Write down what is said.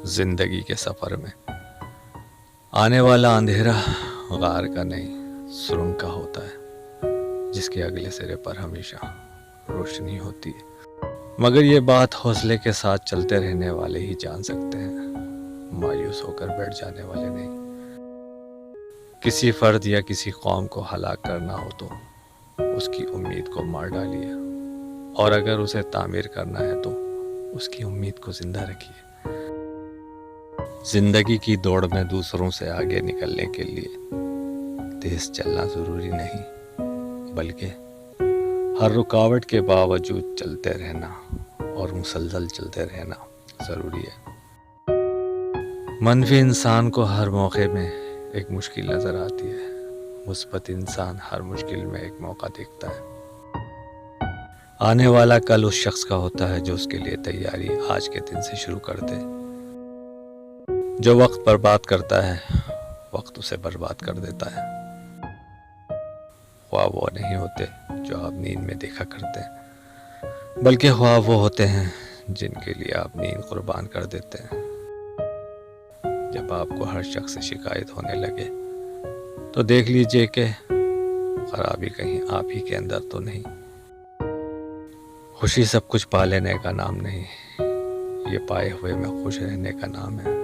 زندگی کے سفر میں آنے والا اندھیرا غار کا نہیں سرنگ کا ہوتا ہے، جس کے اگلے سرے پر ہمیشہ روشنی ہوتی ہے، مگر یہ بات حوصلے کے ساتھ چلتے رہنے والے ہی جان سکتے ہیں، مایوس ہو کر بیٹھ جانے والے نہیں۔ کسی فرد یا کسی قوم کو ہلاک کرنا ہو تو اس کی امید کو مار ڈالیے، اور اگر اسے تعمیر کرنا ہے تو اس کی امید کو زندہ رکھیے۔ زندگی کی دوڑ میں دوسروں سے آگے نکلنے کے لیے تیز چلنا ضروری نہیں، بلکہ ہر رکاوٹ کے باوجود چلتے رہنا اور مسلسل چلتے رہنا ضروری ہے۔ منفی انسان کو ہر موقع میں ایک مشکل نظر آتی ہے، مثبت انسان ہر مشکل میں ایک موقع دیکھتا ہے۔ آنے والا کل اس شخص کا ہوتا ہے جو اس کے لیے تیاری آج کے دن سے شروع کر دے۔ جو وقت برباد کرتا ہے، وقت اسے برباد کر دیتا ہے۔ خواب وہ نہیں ہوتے جو آپ نیند میں دیکھا کرتے ہیں، بلکہ خواب وہ ہوتے ہیں جن کے لیے آپ نیند قربان کر دیتے ہیں۔ جب آپ کو ہر شخص سے شکایت ہونے لگے تو دیکھ لیجئے کہ خرابی کہیں آپ ہی کے اندر تو نہیں۔ خوشی سب کچھ پا لینے کا نام نہیں، یہ پائے ہوئے میں خوش رہنے کا نام ہے۔